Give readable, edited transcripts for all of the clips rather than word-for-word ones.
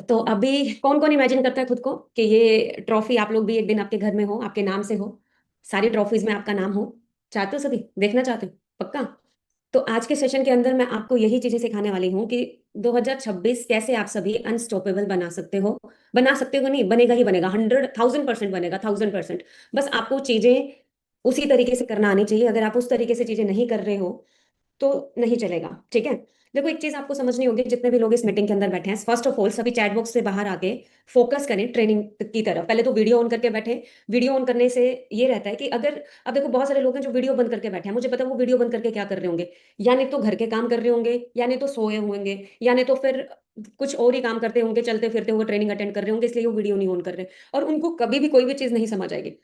तो अभी कौन कौन इमेजिन करता है खुद को कि ये ट्रॉफी आप लोग भी एक दिन आपके घर में हो, आपके नाम से हो, सारी ट्रॉफीज में आपका नाम हो। चाहते हो? सभी देखना चाहते हो? पक्का। तो आज के सेशन के अंदर मैं आपको यही चीजें सिखाने वाली हूँ कि 2026 कैसे आप सभी अनस्टॉपेबल बना सकते हो। बना सकते हो नहीं, बनेगा ही बनेगा, 100,000% बनेगा, 1000%। बस आपको चीजें उसी तरीके से करना आनी चाहिए। अगर आप उस तरीके से चीजें नहीं कर रहे हो तो नहीं चलेगा। ठीक है। देखो, एक चीज आपको समझनी होगी, जितने भी लोग इस मीटिंग के अंदर बैठे हैं, फर्स्ट ऑफ ऑल सभी चैट बॉक्स से बाहर आके फोकस करें ट्रेनिंग की तरफ। पहले तो वीडियो ऑन करके बैठे। वीडियो ऑन करने से ये रहता है कि अगर, अब देखो बहुत सारे लोग हैं जो वीडियो बंद करके बैठे हैं, मुझे पता है वो वीडियो बंद करके क्या कर रहे होंगे। या नहीं तो घर के काम कर रहे होंगे, या नहीं तो सोए होंगे, या नहीं तो फिर कुछ और ही काम करते होंगे, चलते फिरते हुए ट्रेनिंग अटेंड कर रहे होंगे, इसलिए वो वीडियो नहीं ऑन कर रहे। और उनको कभी भी कोई भी चीज नहीं समझ आएगी।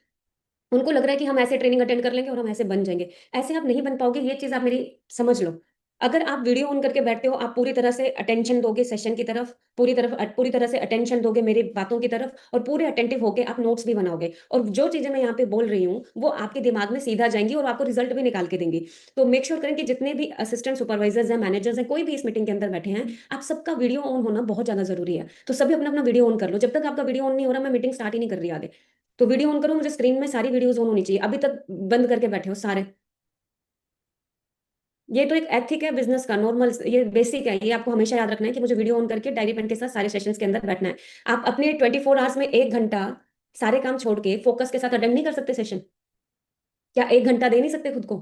उनको लग रहा है कि हम ऐसे ट्रेनिंग अटेंड कर लेंगे और हम ऐसे बन जाएंगे। ऐसे आप नहीं बन पाओगे, ये चीज आप मेरी समझ लो। अगर आप वीडियो ऑन करके बैठते हो, आप पूरी तरह से अटेंशन दोगे सेशन की तरफ, पूरी तरह से अटेंशन दोगे मेरी बातों की तरफ, और पूरे अटेंटिव होके आप नोट्स भी बनाओगे, और जो चीजें मैं यहाँ पे बोल रही हूँ वो आपके दिमाग में सीधा जाएंगी और आपको रिजल्ट भी निकाल के देंगी। तो मेक श्योर करें कि जितने भी असिस्टेंट सुपरवाइजर्स हैं, मैनेजर्स हैं, कोई भी इस मीटिंग के अंदर बैठे हैं, आप सबका वीडियो ऑन होना बहुत ज्यादा जरूरी है। तो सभी अपना अपना वीडियो ऑन कर लो। जब तक आपका वीडियो ऑन नहीं हो रहा, मैं मीटिंग स्टार्ट ही नहीं कर रही आगे। तो वीडियो ऑन करो, मुझे स्क्रीन में सारी वीडियोस ऑन होनी चाहिए। अभी तक बंद करके बैठे हो सारे। ये तो एक एथिक है बिजनेस का, नॉर्मल, ये बेसिक है। ये आपको हमेशा याद रखना है कि मुझे वीडियो ऑन करके डायरी पेन के साथ सारे सेशंस के अंदर बैठना है। आप अपने 24 आवर्स में 1 घंटा सारे काम छोड़ के फोकस के साथ अटेंड नहीं कर सकते सेशन? क्या 1 घंटा दे नहीं सकते खुद को?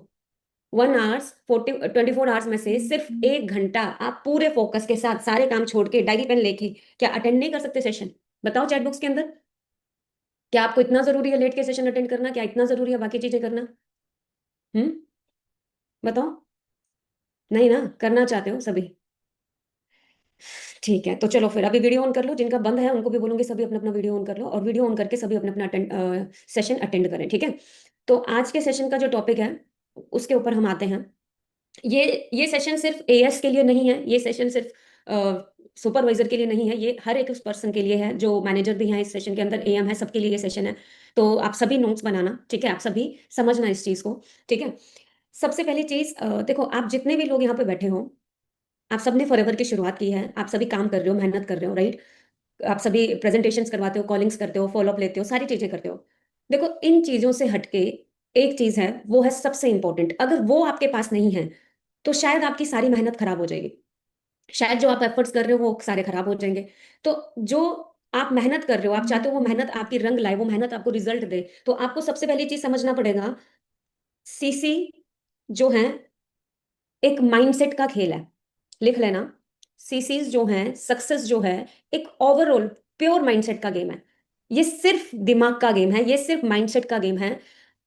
1 आवर्स 24 आवर्स में से सिर्फ 1 घंटा आप पूरे फोकस के साथ सारे काम छोड़ के डायरी पेन लेके क्या अटेंड नहीं कर सकते सेशन? बताओ चैट बॉक्स के अंदर। क्या आपको इतना जरूरी है लेट के सेशन अटेंड करना? क्या इतना जरूरी है बाकी चीजें करना? हम्म। बताओ। नहीं ना, करना चाहते हो सभी? ठीक है, तो चलो फिर अभी वीडियो ऑन कर लो। जिनका बंद है उनको भी बोलूंगी सभी अपना अपना वीडियो ऑन कर लो, और वीडियो ऑन करके सभी अपना अपना सेशन अटेंड करें। ठीक है। तो आज के सेशन का जो टॉपिक है उसके ऊपर हम आते हैं। ये सेशन सिर्फ एएस के लिए नहीं है, ये सेशन सिर्फ सुपरवाइजर के लिए नहीं है, ये हर एक उस पर्सन के लिए है जो मैनेजर भी है इस सेशन के अंदर, एएम है, सबके लिए ये सेशन है। तो आप सभी नोट्स बनाना, ठीक है, आप सभी समझना इस चीज को। ठीक है। सबसे पहली चीज, देखो आप जितने भी लोग यहाँ पे बैठे हो, आप सबने फॉरएवर की शुरुआत की है, आप सभी काम कर रहे हो, मेहनत कर रहे हो, राइट? आप सभी प्रेजेंटेशंस करवाते हो, कॉलिंग्स करते हो, फॉलोअप लेते हो, सारी चीजें करते हो। देखो, इन चीजों से हटके एक चीज है, वो है सबसे इंपॉर्टेंट। अगर वो आपके पास नहीं है तो शायद आपकी सारी मेहनत खराब हो जाएगी। शायद जो आप एफर्ट्स कर रहे हो वो सारे खराब हो जाएंगे। तो जो आप मेहनत कर रहे हो, आप चाहते हो वो मेहनत आपकी रंग लाए, वो मेहनत आपको रिजल्ट दे, तो आपको सबसे पहली चीज समझना पड़ेगा, सीसी जो है एक माइंडसेट का खेल है। लिख लेना। सीसीज जो हैं, सक्सेस जो है, एक ओवरऑल प्योर माइंडसेट का गेम है। ये सिर्फ दिमाग का गेम है, ये सिर्फ माइंडसेट का गेम है।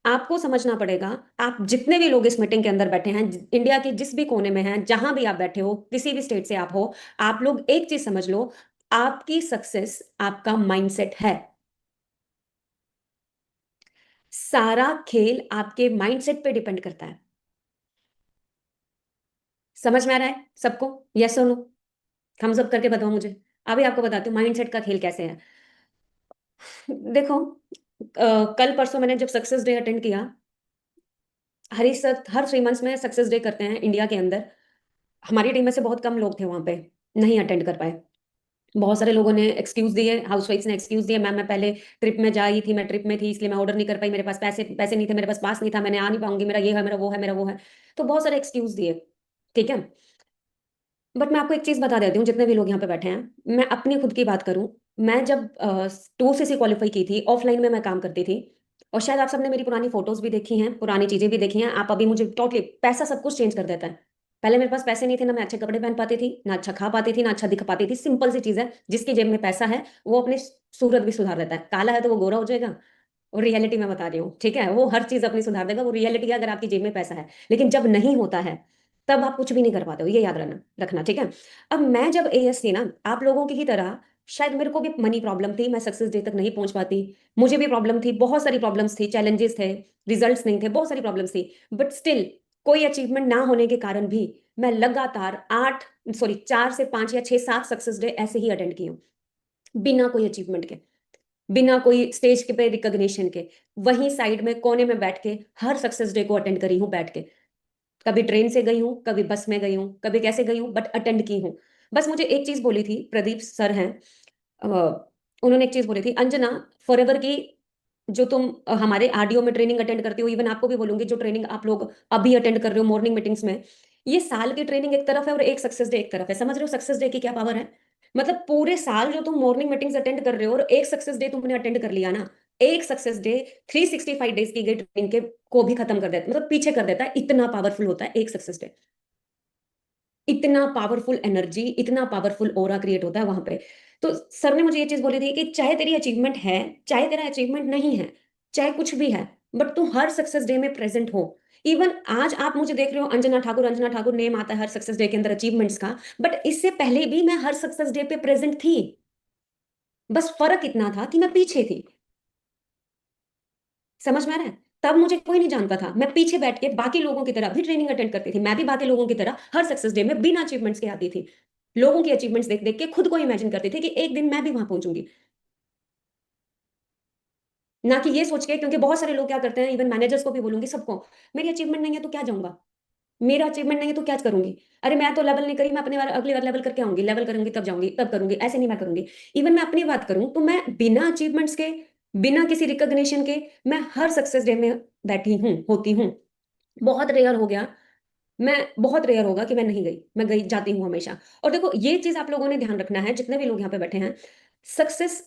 आपको समझना पड़ेगा, आप जितने भी लोग इस मीटिंग के अंदर बैठे हैं, इंडिया के जिस भी कोने में हैं, जहां भी आप बैठे हो, किसी भी स्टेट से आप हो, आप लोग एक चीज समझ लो, आपकी सक्सेस आपका माइंडसेट है। सारा खेल आपके माइंडसेट पे डिपेंड करता है। समझ में आ रहा है सबको? यस और नो? थम्स अप करके बताओ मुझे। अभी आपको बताती हूँ माइंडसेट का खेल कैसे है। देखो, कल परसों मैंने जब सक्सेस डे अटेंड किया, हर 3 मंथ्स में सक्सेस डे करते हैं इंडिया के अंदर। हमारी टीम में से बहुत कम लोग थे वहां पे, नहीं अटेंड कर पाए। बहुत सारे लोगों ने एक्सक्यूज दिए, हाउसवाइफ्स ने एक्सक्यूज दिए, मैम मैं पहले ट्रिप में जा रही थी, मैं ट्रिप में थी इसलिए मैं ऑर्डर नहीं कर पाई, मेरे पास पैसे पैसे नहीं थे, मेरे पास पास नहीं था, मैंने आ नहीं पाऊंगी, मेरा ये है, मेरा वो है, मेरा वो है। तो बहुत सारे एक्सक्यूज दिए। ठीक है। बट मैं आपको एक चीज बता देती हूँ, जितने भी लोग यहाँ पे बैठे हैं, मैं अपनी खुद की बात करूँ। मैं जब टू से क्वालिफाई की थी, ऑफलाइन में मैं काम करती थी, और शायद आप सबने मेरी पुरानी फोटोज भी देखी हैं, पुरानी चीजें भी देखी हैं। आप अभी मुझे टोटली, पैसा सब कुछ चेंज कर देता है। पहले मेरे पास पैसे नहीं थे, ना मैं अच्छे कपड़े पहन पाती थी, ना अच्छा खा पाती थी, ना अच्छा दिख पाती थी। सिंपल सी चीज है, जिसकी जेब में पैसा है वो अपनी सूरत भी सुधार देता है। काला है तो वो गोरा हो जाएगा, और रियलिटी में बता रही हूँ, ठीक है, वो हर चीज अपनी सुधार देगा, वो रियलिटी है अगर आपकी जेब में पैसा है। लेकिन जब नहीं होता है तब आप कुछ भी नहीं कर पाते हो, ये याद रखना रखना, ठीक है। अब मैं जब एएस थी ना, आप लोगों की ही तरह शायद मेरे को भी मनी प्रॉब्लम थी, मैं सक्सेस डे तक नहीं पहुंच पाती। मुझे भी प्रॉब्लम थी, बहुत सारी प्रॉब्लम्स थी, चैलेंजेस थे, रिजल्ट्स नहीं थे, बहुत सारी प्रॉब्लम्स थी। बट स्टिल, कोई अचीवमेंट ना होने के कारण भी मैं लगातार 4 से 5 या 6 7 सक्सेस डे ऐसे ही अटेंड की हूँ, बिना कोई अचीवमेंट के, बिना कोई स्टेज के पे रिकॉग्निशन के। वहीं साइड में कोने में बैठ के हर सक्सेस डे को अटेंड करी हूँ बैठ के। कभी ट्रेन से गई हूँ, कभी बस में गई हूँ, कभी कैसे गई हूँ, बट अटेंड की हूँ। बस मुझे एक चीज बोली थी, प्रदीप सर हैं, उन्होंने एक चीज बोली थी, अंजना फॉरएवर की, जो तुम हमारे आरडीओ में ट्रेनिंग अटेंड करते हो, इवन आपको भी बोलूंगी जो ट्रेनिंग आप लोग अभी अटेंड कर रहे हो मॉर्निंग मीटिंग्स में, ये साल की ट्रेनिंग एक तरफ है और एक सक्सेस डे एक तरफ है। समझ रहे हो सक्सेस डे की क्या पावर है? मतलब पूरे साल जो तुम मॉर्निंग मीटिंग्स अटेंड कर रहे हो और एक सक्सेस डे तुमने अटेंड कर लिया ना, एक सक्सेस डे 365 डेज की गई ट्रेनिंग के को भी खत्म कर देता है, मतलब पीछे कर देता है। इतना पावरफुल होता है एक सक्सेस डे, इतना पावरफुल एनर्जी, इतना पावरफुल ओरा क्रिएट होता है वहां पे। तो सर ने मुझे ये चीज बोली थी कि चाहे तेरी अचीवमेंट है, चाहे तेरा अचीवमेंट नहीं है, चाहे कुछ भी है, बट तू हर सक्सेस डे में प्रेजेंट हो। इवन आज आप मुझे देख रहे हो अंजना ठाकुर, अंजना ठाकुर नेम आता है हर सक्सेस डे के अंदर अचीवमेंट्स का, बट इससे पहले भी मैं हर सक्सेस डे पे प्रेजेंट थी। बस फर्क इतना था कि मैं पीछे थी। समझ में आ रहा है? तब मुझे कोई नहीं जानता था, मैं पीछे बैठ के बाकी लोगों की तरह भी ट्रेनिंग अटेंड करती थी, मैं भी बाकी लोगों की तरह हर सक्सेस डे में बिना अचीवमेंट्स के आती थी। लोगों की अचीवमेंट्स देख देख के खुद को इमेजिन करती थी कि एक दिन मैं भी वहां पहुंचूंगी। ना कि ये सोच के, क्योंकि बहुत सारे लोग क्या करते हैं, इवन मैनेजर्स को भी बोलूंगी सबको, मेरी अचीवमेंट नहीं है तो क्या जाऊंगा, मेरा अचीवमेंट नहीं है तो क्या करूंगी, अरे मैं तो लेवल नहीं करी, मैं अपने बार अगली बार लेवल करके आऊंगी, लेवल करूंगी तब जाऊंगी तब करूंगी, ऐसे नहीं मैं करूंगी। इवन मैं अपनी बात करूं तो मैं बिना अचीवमेंट्स के, बिना किसी रिकॉग्निशन के, मैं हर सक्सेस डे में बैठी हूँ, होती हूँ। बहुत रेयर हो गया, मैं बहुत रेयर होगा कि मैं नहीं गई, मैं गई जाती हूँ हमेशा। और देखो ये चीज आप लोगों ने ध्यान रखना है, जितने भी लोग यहाँ पे बैठे हैं, सक्सेस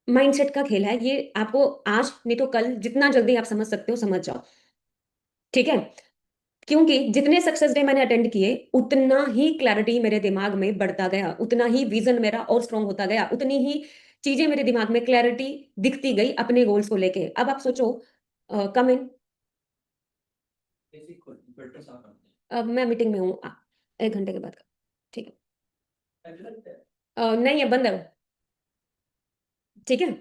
माइंडसेट का खेल है ये। आपको आज नहीं तो कल, जितना जल्दी आप समझ सकते हो समझ जाओ, ठीक है? क्योंकि जितने सक्सेस डे मैंने अटेंड किए, उतना ही क्लैरिटी मेरे दिमाग में बढ़ता गया, उतना ही विजन मेरा और स्ट्रांग होता गया, उतनी ही चीजें मेरे दिमाग में क्लैरिटी दिखती गई अपने गोल्स को लेके। अब आप सोचो, कम इन, अब मैं मीटिंग में हूँ, 1 घंटे के बाद का, ठीक है? नहीं है, बंद है वो, ठीक है?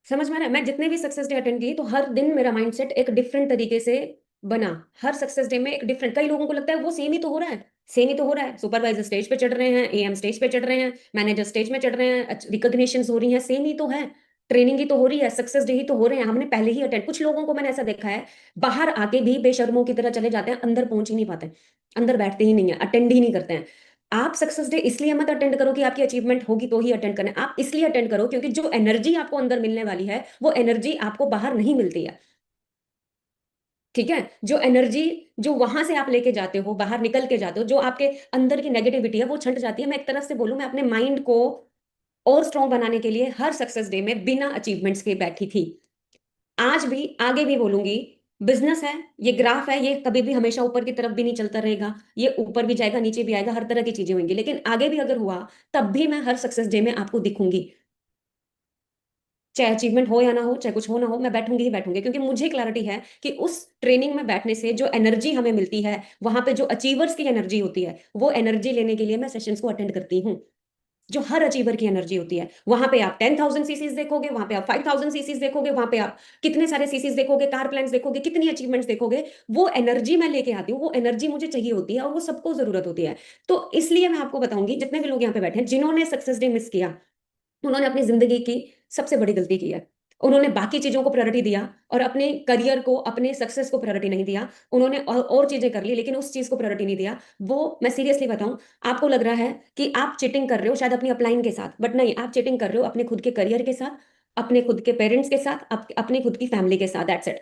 समझ में आ रहा है? मैं जितने भी सक्सेस डे अटेंड की, तो हर दिन मेरा माइंडसेट एक डिफरेंट तरीके से बना। हर सक्सेस डे में एक डिफरेंट, कई लोगों को लगता है वो सेम ही तो हो रहा है, सेम ही तो हो रहा है, सुपरवाइजर स्टेज पे चढ़ रहे हैं, एएम स्टेज पे चढ़ रहे हैं, मैनेजर स्टेज में चढ़ रहे हैं, रिकॉग्निशन हो रही है, सेम ही तो है, ट्रेनिंग ही तो हो रही है, सक्सेस डे ही तो हो रहे हैं, हमने पहले ही अटेंड। कुछ लोगों को मैंने ऐसा देखा है, बाहर आके भी बेशर्मों की तरह चले जाते हैं, अंदर पहुंच ही नहीं पाते, अंदर बैठते ही नहीं है, अटेंड ही नहीं करते हैं। आप सक्सेस डे इसलिए मत अटेंड करो कि आपकी अचीवमेंट होगी तो ही अटेंड करें, आप इसलिए अटेंड करो क्योंकि जो एनर्जी आपको अंदर मिलने वाली है, वो एनर्जी आपको बाहर नहीं मिलती है। ठीक है? जो एनर्जी, जो वहां से आप लेके जाते हो, बाहर निकल के जाते हो, जो आपके अंदर की नेगेटिविटी है वो छंट जाती है। मैं एक तरफ से बोलूं, मैं अपने माइंड को और स्ट्रांग बनाने के लिए हर सक्सेस डे में बिना अचीवमेंट्स के बैठी थी। आज भी, आगे भी बोलूंगी, बिजनेस है, ये ग्राफ है, ये कभी भी हमेशा ऊपर की तरफ भी नहीं चलता रहेगा, ये ऊपर भी जाएगा नीचे भी आएगा, हर तरह की चीजें होंगी, लेकिन आगे भी अगर हुआ, तब भी मैं हर सक्सेस डे में आपको दिखूंगी। चाहे अचीवमेंट हो या ना हो, चाहे कुछ हो ना हो, मैं बैठूंगी ही बैठूंगी, क्योंकि मुझे क्लैरिटी है कि उस ट्रेनिंग में बैठने से जो एनर्जी हमें मिलती है, वहां पे जो अचीवर्स की एनर्जी होती है, वो एनर्जी लेने के लिए मैं सेशंस को अटेंड करती हूँ। जो हर अचीवर की एनर्जी होती है, वहां पे आप 10,000 सीसीज देखोगे, वहां पे आप 5,000 सीसीज देखोगे, वहां पे आप कितने सारे सीसीज देखोगे, कार प्लान्स देखोगे, कितनी अचीवमेंट्स देखोगे। वो एनर्जी मैं लेके आती हूँ, वो एनर्जी मुझे चाहिए होती है और वो सबको जरूरत होती है। तो इसलिए मैं आपको बताऊंगी, जितने भी लोग यहाँ पे बैठे हैं जिन्होंने सक्सेस डे मिस किया, उन्होंने अपनी जिंदगी की सबसे बड़ी गलती की है। उन्होंने बाकी चीजों को प्रायोरिटी दिया और अपने करियर को, अपने सक्सेस को प्रायोरिटी नहीं दिया। उन्होंने और चीजें कर ली, लेकिन उस चीज को प्रायोरिटी नहीं दिया। वो, मैं सीरियसली बताऊं, आपको लग रहा है कि आप चीटिंग कर रहे हो शायद अपनी अपलाइन के साथ, बट नहीं, आप चीटिंग कर रहे हो अपने खुद के करियर के साथ, अपने खुद के पेरेंट्स के साथ, अपनी खुद की फैमिली के साथ, दैट्स इट।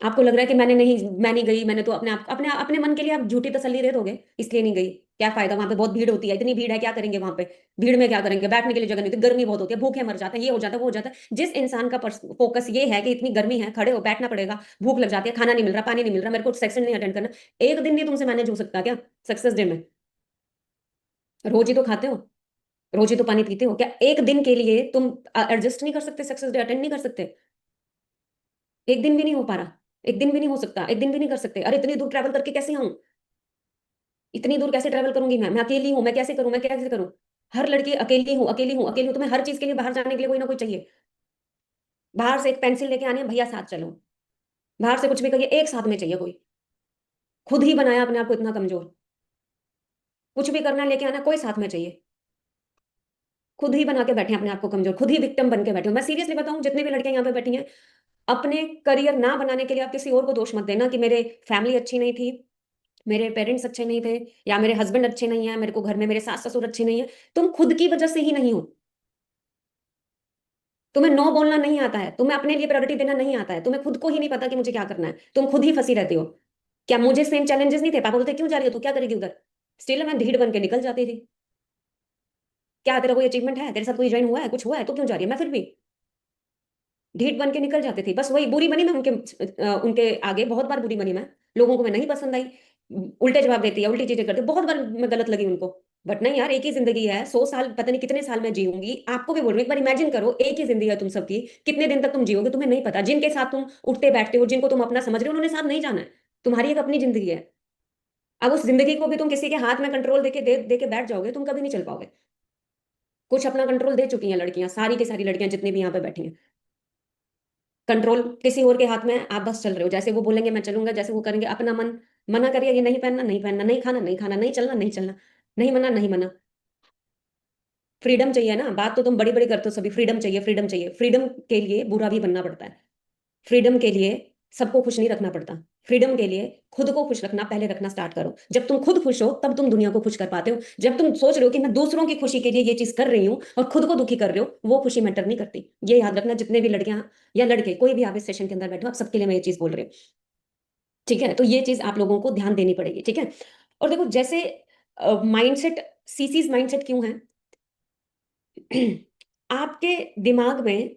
आपको लग रहा है कि मैं नहीं गई, मैंने तो अपने अपने मन के लिए आप झूठी तसल्ली दे दोगे, इसलिए नहीं गई। क्या फायदा, वहां पे बहुत भीड़ होती है, इतनी भीड़ है, क्या करेंगे वहां पे, भीड़ में क्या करेंगे, बैठने के लिए जगह नहीं होती, गर्मी बहुत होती है, भूखे मर जाते हैं, ये हो जाता है वो हो जाता है। जिस इंसान का फोकस ये है कि इतनी गर्मी है, खड़े हो बैठना पड़ेगा, भूख लग जाती है, खाना नहीं मिल रहा, पानी नहीं मिल रहा, मेरे को सेक्शन नहीं अटेंड करना, एक दिन नहीं तुमसे मैनेज हो सकता क्या सक्सेस डे में? रोज ही तो खाते हो, रोज ही तो पानी पीते हो, क्या एक दिन के लिए तुम एडजस्ट नहीं कर सकते, सक्सेस डे अटेंड नहीं कर सकते? एक दिन भी नहीं हो पा रहा, एक दिन भी नहीं हो सकता, एक दिन भी नहीं कर सकते? अरे इतनी दूर ट्रैवल करके कैसे आऊं, इतनी दूर कैसे ट्रैवल करूंगी मैं अकेली हूं, मैं कैसे करूं, मैं कैसे करूं? हर लड़की अकेली हूं, अकेली हूं, अकेली हूं, तुम्हें हर चीज के लिए बाहर जाने के लिए कोई ना कोई चाहिए। बाहर से एक पेंसिल लेके आनी है, भैया साथ चलो। बाहर से कुछ भी करिए, एक साथ में चाहिए कोई। खुद ही बनाया अपने आप को इतना कमजोर, कुछ भी करना लेके आना, कोई साथ में चाहिए। खुद ही बना के बैठे हैं अपने आप को कमजोर, खुद ही विक्टिम बन के बैठे हो। मैं सीरियसली बताऊं, जितने भी लड़कियां यहाँ पे बैठी हैं, अपने करियर ना बनाने के लिए आप किसी और को दोष मत देना कि मेरे फैमिली अच्छी नहीं थी, मेरे पेरेंट्स अच्छे नहीं थे, या मेरे हस्बैंड अच्छे नहीं है, मेरे को घर में मेरे सास ससुर अच्छे नहीं है। तुम खुद की वजह से ही नहीं हो, तुम्हें नो बोलना नहीं आता है, तुम्हें अपने लिए प्रायोरिटी देना नहीं आता है, तुम्हें खुद को ही नहीं पता कि मुझे क्या करना है, तुम खुद ही फंसी रहती हो। क्या मुझे सेम चैलेंजेस नहीं थे? पापा बोलते क्यों जा रही हो, तू क्या करेगी उधर? स्टिल मैं धीर बन के निकल जाती थी। क्या तेरा कोई अचीवमेंट है, तेरे साथ कोई ज्वाइन हुआ है, कुछ हुआ है, तो क्यों जा रही है? मैं फिर भी ढीठ बन के निकल जाती थी। बस वही बुरी बनी मैं उनके उनके आगे, बहुत बार बुरी बनी मैं। लोगों को मैं नहीं पसंद आई, उल्टे जवाब देती है, उल्टी चीजें करती है, बहुत बार मैं गलत लगी उनको। बट नहीं यार, एक ही जिंदगी है, 100 साल पता नहीं कितने साल मैं जीऊंगी, आपको भी बोल रही हूँ, एक बार इमेजिन करो, एक ही जिंदगी है तुम सबकी, कितने दिन तक तुम जियोगे तुम्हें नहीं पता। जिनके साथ तुम उठते बैठते हो, जिनको तुम अपना समझ रहे हो, उन्होंने साथ नहीं जाना है। तुम्हारी एक अपनी जिंदगी है। अब उस जिंदगी को भी तुम किसी के हाथ में कंट्रोल दे के बैठ जाओगे, तुम कभी नहीं चल पाओगे। कुछ अपना कंट्रोल दे चुकी हैं लड़कियां, सारी की सारी लड़कियां जितनी भी यहाँ पे बैठी हैं। कंट्रोल किसी और के हाथ में है, आप बस चल रहे हो, जैसे वो बोलेंगे मैं चलूंगा, जैसे वो करेंगे अपना मन। मना करिए, ये नहीं पहनना नहीं पहनना, नहीं खाना नहीं खाना, नहीं चलना नहीं चलना, नहीं मना नहीं मना। फ्रीडम चाहिए ना, बात तो तुम बड़ी बड़ी करते हो सभी, फ्रीडम चाहिए फ्रीडम चाहिए। फ्रीडम के लिए बुरा भी बनना पड़ता है। फ्रीडम के लिए सबको खुश नहीं रखना पड़ता। फ्रीडम के लिए खुद को खुश रखना पहले रखना स्टार्ट करो। जब तुम खुद खुश हो तब तुम दुनिया को खुश कर पाते हो। जब तुम सोच रहे हो कि मैं दूसरों की खुशी के लिए ये चीज कर रही हूँ और खुद को दुखी कर रहे हो, वो खुशी मैटर नहीं करती। ये याद रखना, जितने भी लड़कियां या लड़के कोई भी आप इस सेशन के अंदर बैठो, आप सबके लिए मैं ये चीज बोल रही हूँ। ठीक है, तो ये चीज आप लोगों को ध्यान देनी पड़ेगी। ठीक है, और देखो जैसे माइंडसेट, सीसीज माइंडसेट क्यों है? आपके दिमाग में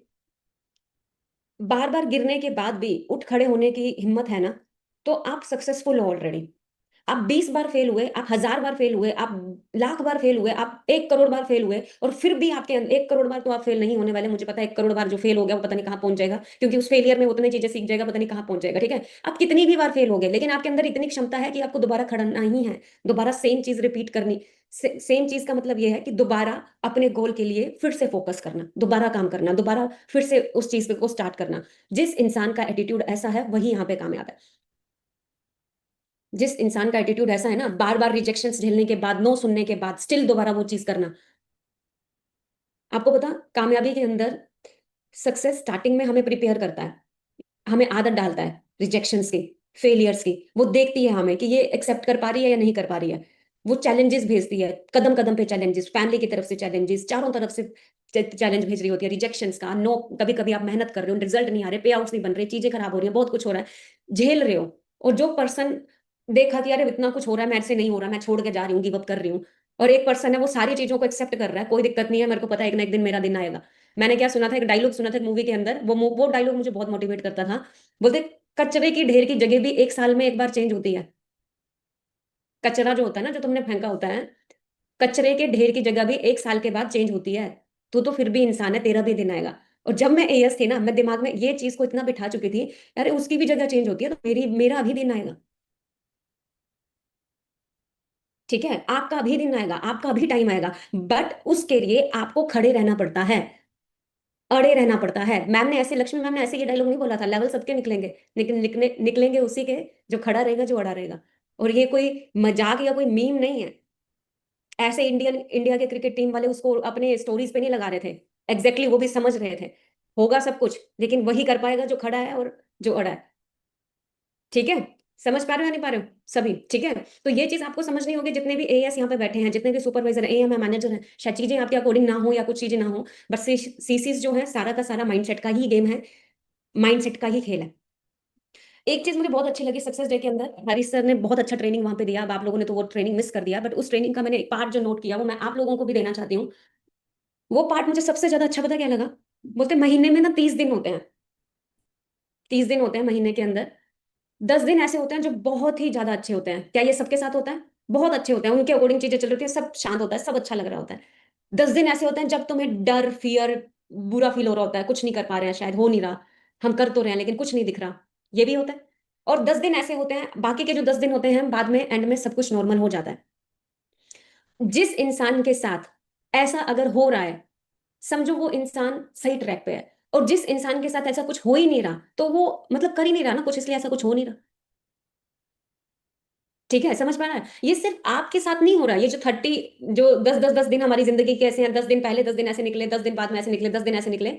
बार बार गिरने के बाद भी उठ खड़े होने की हिम्मत है ना, तो आप सक्सेसफुल हो ऑलरेडी। आप 20 बार फेल हुए, आप 1000 बार फेल हुए, आप लाख बार फेल हुए, आप 1 करोड़ बार फेल हुए, और फिर भी आपके 1 करोड़ बार तो आप फेल नहीं होने वाले। मुझे पता है 1 करोड़ बार जो फेल हो गया वो पता नहीं कहाँ पहुंच जाएगा, क्योंकि उस फेलियर में वो उतनी चीजें सीख जाएगा, पता नहीं कहाँ पहुंच जाएगा। ठीक है, आप कितनी भी बार फेल हो गए, लेकिन आपके अंदर इतनी क्षमता है कि आपको दोबारा खड़ना ही है, दोबारा सेम चीज रिपीट करनी। सेम चीज का मतलब ये है कि दोबारा अपने गोल के लिए फिर से फोकस करना, दोबारा काम करना, दोबारा फिर से उस चीज को स्टार्ट करना। जिस इंसान का एटीट्यूड ऐसा है वही यहाँ पे कामयाब है। जिस इंसान का एटीट्यूड ऐसा है ना, बार बार रिजेक्शंस झेलने के बाद, नो सुनने के बाद स्टिल दोबारा वो चीज करना। आपको पता, कामयाबी के अंदर सक्सेस स्टार्टिंग में हमें प्रिपेयर करता है, हमें आदत डालता है रिजेक्शंस की, फेलियर्स की। वो देखती है हमें कि ये एक्सेप्ट कर पा रही है या नहीं कर पा रही है। वो चैलेंजेस भेजती है, कदम कदम पे चैलेंजेस, फैमिली की तरफ से चैलेंजेस, चारों तरफ से चैलेंज भेज रही होती है रिजेक्शंस का। नो, कभी कभी आप मेहनत कर रहे हो, रिजल्ट नहीं आ रहे, पे आउट्स नहीं बन रहे, चीजें खराब हो रही है, बहुत कुछ हो रहा है, झेल रहे हो। और जो पर्सन देखा कि अरे इतना कुछ हो रहा है, मेरे से नहीं हो रहा, मैं छोड़ के जा रही हूँ, गिव अप कर रही हूँ, और एक पर्सन है वो सारी चीजों को एक्सेप्ट कर रहा है, कोई दिक्कत नहीं है, मेरे को पता है एक ना एक दिन मेरा दिन आएगा। मैंने क्या सुना था, एक डायलॉग सुना था मूवी के अंदर, वो डायलॉग मुझे बहुत मोटिवेट करता था। बोलते, कचरे की ढेर की जगह भी 1 साल में एक बार चेंज होती है। कचरा जो होता है ना, जो तुमने फेंका होता है, कचरे के ढेर की जगह भी 1 साल के बाद चेंज होती है। तू तो फिर भी इंसान है, तेरा भी दिन आएगा। और जब मैं एएस थी ना, मैं दिमाग में ये चीज को इतना बिठा चुकी थी, अरे उसकी भी जगह चेंज होती है, तो मेरा भी दिन आएगा। ठीक है, आपका भी दिन आएगा, आपका भी टाइम आएगा, बट उसके लिए आपको खड़े रहना पड़ता है, अड़े रहना पड़ता है। मैम ने ऐसे, लक्ष्मी मैम ने ऐसे ये डायलॉग नहीं बोला था, लेवल सबके निकलेंगे, लेकिन निकलेंगे उसी के जो खड़ा रहेगा, जो अड़ा रहेगा। और ये कोई मजाक या कोई मीम नहीं है। ऐसे इंडिया के क्रिकेट टीम वाले उसको अपने स्टोरीज पे नहीं लगा रहे थे। वो भी समझ रहे थे होगा सब कुछ, लेकिन वही कर पाएगा जो खड़ा है और जो अड़ा है। ठीक है, समझ पा रहे हो या नहीं पा रहे हो सभी? ठीक है, तो ये चीज आपको समझनी होगी। जितने भी एएस यहाँ पे बैठे हैं, जितने भी सुपरवाइजर एएम है, मैनेजर है, शायद चीजें आपके अकॉर्डिंग ना हो या कुछ चीजें ना हो, बट सीसीस जो है सारा का सारा माइंडसेट का ही गेम है, माइंडसेट का ही खेल है। एक चीज मुझे बहुत अच्छी लगी सक्सेस डे के अंदर, हरीश सर ने बहुत अच्छा ट्रेनिंग वहां पे दिया। अब आप लोगों ने तो वो ट्रेनिंग मिस कर दिया, बट उस ट्रेनिंग का मैंने एक पार्ट जो नोट किया वो मैं आप लोगों को भी देना चाहती हूँ। वो पार्ट मुझे सबसे ज्यादा अच्छा पता क्या लगा? बोलते महीने में ना 30 दिन होते हैं, 30 दिन होते हैं महीने के अंदर। 10 दिन ऐसे होते हैं जो बहुत ही ज्यादा अच्छे होते हैं। क्या ये सबके साथ होता है? बहुत अच्छे होते हैं, उनके अकॉर्डिंग चीजें चल रही होती है, सब शांत होता है, सब अच्छा लग रहा होता है। 10 दिन ऐसे होते हैं जब तुम्हें डर, फियर, बुरा फील हो रहा होता है, कुछ नहीं कर पा रहे हैं, शायद हो नहीं रहा, हम कर तो रहे हैं लेकिन कुछ नहीं दिख रहा, ये भी होता है। और 10 दिन ऐसे होते हैं, बाकी के जो 10 दिन होते हैं बाद में, एंड में सब कुछ नॉर्मल हो जाता है। जिस इंसान के साथ ऐसा अगर हो रहा है, समझो वो इंसान सही ट्रैक पे है। और जिस इंसान के साथ ऐसा कुछ हो ही नहीं रहा, तो वो मतलब कर ही नहीं रहा ना कुछ, इसलिए ऐसा कुछ हो नहीं रहा। ठीक है, समझ पा रहा है? ये सिर्फ आपके साथ नहीं हो रहा, ये जो 30, जो 10 10 10 दिन हमारी जिंदगी के ऐसे हैं, 10 दिन पहले, 10 दिन ऐसे निकले, 10 दिन बाद में ऐसे निकले, 10 दिन ऐसे निकले,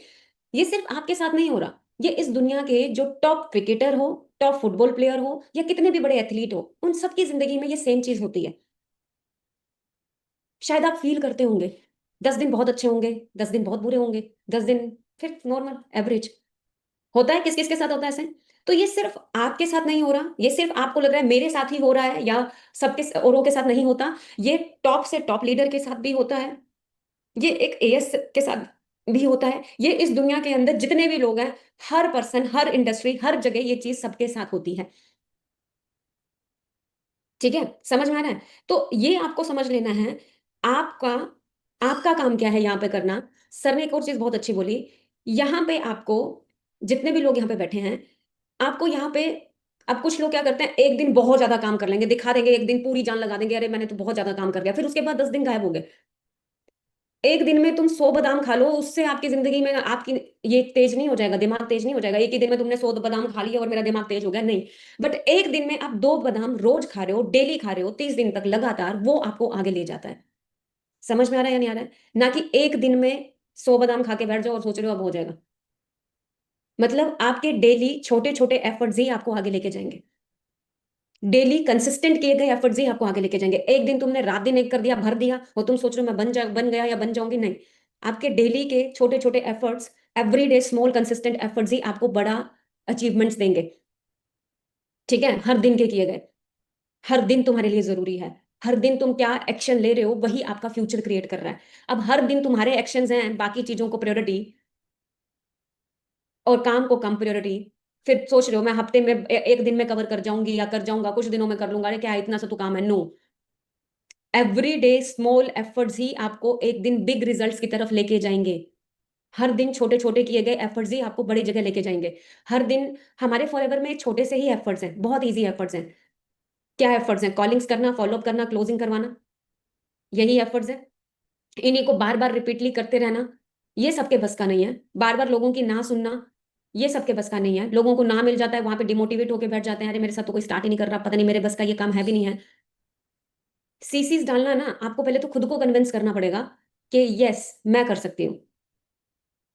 ये सिर्फ आपके साथ नहीं हो रहा। ये इस दुनिया के जो टॉप क्रिकेटर हो, टॉप फुटबॉल प्लेयर हो, या कितने भी बड़े एथलीट हो, उन सबकी जिंदगी में ये सेम चीज होती है। शायद आप फील करते होंगे 10 दिन बहुत अच्छे होंगे, 10 दिन बहुत बुरे होंगे, 10 दिन फिर नॉर्मल एवरेज। होता है किस किस के साथ होता है ऐसे। तो ये सिर्फ आपके साथ नहीं हो रहा, ये सिर्फ आपको लग रहा है मेरे साथ ही हो रहा है या सबके औरों के साथ नहीं होता। ये टॉप से टॉप लीडर के साथ भी होता है, ये एक एएस के साथ भी होता है, ये इस दुनिया के अंदर जितने भी लोग हैं, हर पर्सन, हर इंडस्ट्री, हर जगह ये चीज सबके साथ होती है। ठीक है, समझ में आ रहा है। तो ये आपको समझ लेना है। आपका आपका काम क्या है यहाँ पे करना। सर ने एक और चीज बहुत अच्छी बोली, यहाँ पे आपको, जितने भी लोग यहाँ पे बैठे हैं, आपको यहाँ पे, अब कुछ लोग क्या करते हैं, एक दिन बहुत ज्यादा काम कर लेंगे, दिखा देंगे, एक दिन पूरी जान लगा देंगे, अरे मैंने तो बहुत ज्यादा काम कर लिया, फिर उसके बाद 10 दिन गायब हो गए। एक दिन में तुम 100 बादाम खा लो, उससे आपकी जिंदगी में आपकी ये तेज नहीं हो जाएगा, दिमाग तेज नहीं हो जाएगा। एक ही दिन में तुमने 100 बादाम खा लिया और मेरा दिमाग तेज हो गया, नहीं। बट एक दिन में आप 2 बादाम रोज खा रहे हो, डेली खा रहे हो, 30 दिन तक लगातार, वो आपको आगे ले जाता है। समझ में आ रहा है या नहीं आ रहा है। ना कि एक दिन में 100 बादाम खा के बैठ जाओ और सोच रहे हो अब हो जाएगा। मतलब आपके डेली छोटे छोटे एफर्ट्स ही आपको आगे लेके जाएंगे। डेली कंसिस्टेंट किए गए एफर्ट्स ही आपको आगे लेके जाएंगे। एक दिन तुमने रात दिन एक कर दिया, भर दिया, और तुम सोच रहे हो मैं बन गया या बन जाऊंगी, नहीं। आपके डेली के छोटे छोटे efforts, everyday small consistent efforts ही आपको बड़ा अचीवमेंट्स देंगे। ठीक है, हर दिन के किए गए, हर दिन तुम्हारे लिए जरूरी है। हर दिन तुम क्या एक्शन ले रहे हो वही आपका फ्यूचर क्रिएट कर रहा है। अब हर दिन तुम्हारे एक्शंस हैं, बाकी चीजों को प्रायोरिटी और काम को कम प्रायोरिटी। फिर सोच रहे हो मैं हफ्ते में एक दिन में कवर कर जाऊंगी या कर जाऊंगा, कुछ दिनों में कर लूंगा, अरे क्या है, इतना सा तो काम है, no. Every day small efforts ही आपको एक दिन बिग रिजल्ट्स की तरफ लेके जाएंगे। हर दिन छोटे छोटे किए गए एफर्ट्स ही आपको बड़ी जगह लेके जाएंगे। हर दिन हमारे फॉरएवर में छोटे से ही एफर्ट्स हैं, बहुत इजी एफर्ट्स हैं। क्या एफर्ट्स हैं? कॉलिंग्स करना, फॉलोअप करना, क्लोजिंग करवाना, यही एफर्ट्स है। इन्हीं को बार बार रिपीटली करते रहना, ये सबके बस का नहीं है। बार बार लोगों की ना सुनना, ये सबके बस का नहीं है। लोगों को ना मिल जाता है, वहां पे डिमोटिवेट होकर बैठ जाते हैं, अरे मेरे साथ तो कोई स्टार्ट ही नहीं कर रहा, पता नहीं मेरे बस का ये काम है भी नहीं है। सीसीस डालना ना, आपको पहले तो खुद को कन्विंस करना पड़ेगा कि यस मैं कर सकती हूँ।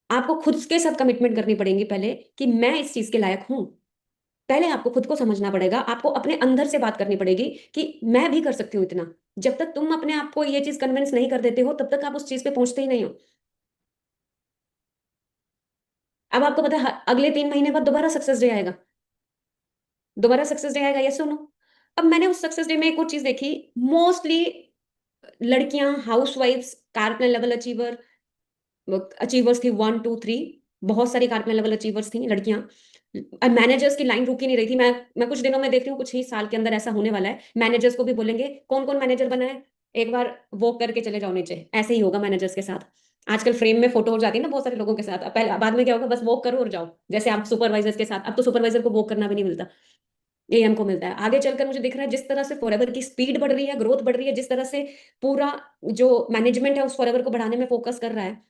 आपको खुद के साथ कमिटमेंट करनी पड़ेगी पहले कि मैं इस चीज के लायक हूं। पहले आपको खुद को समझना पड़ेगा, आपको अपने अंदर से बात करनी पड़ेगी कि मैं भी कर सकती हूँ इतना। जब तक तुम अपने आप को ये चीज कन्विंस नहीं कर देते हो, तब तक आप उस चीज पे पहुंचते ही नहीं हो। अब आपको पता है अगले 3 महीने बाद दोबारा सक्सेस डे आएगा, दोबारा सक्सेस डे आएगा, यस सुनो। अब मैंने उस सक्सेस डे में एक और चीज देखी, मोस्टली लड़कियां, हाउसवाइफ्स, कार्पनल लेवल अचीवर, अचीवर्स थी 1 2 3, बहुत सारी कार्पनल लेवल अचीवर्स थी लड़कियां। मैनेजर्स की लाइन रुकी नहीं रही थी। मैं कुछ दिनों में देख रही हूँ, कुछ ही साल के अंदर ऐसा होने वाला है, मैनेजर्स को भी बोलेंगे कौन कौन मैनेजर बना है, एक बार वॉक करके चले जाओ नीचे। ऐसे ही होगा मैनेजर्स के साथ। आजकल फ्रेम में फोटो हो जाती है ना बहुत सारे लोगों के साथ, अब पहले बाद में क्या होगा, बस वॉक करो और जाओ, जैसे आप सुपरवाइजर्स के साथ। अब तो सुपरवाइजर को वॉक करना भी नहीं मिलता, एएम को मिलता है। आगे चलकर मुझे दिख रहा है जिस तरह से फॉरएवर की स्पीड बढ़ रही है, ग्रोथ बढ़ रही है, जिस तरह से पूरा जो मैनेजमेंट है उस फॉरएवर को बढ़ाने में फोकस कर रहा है,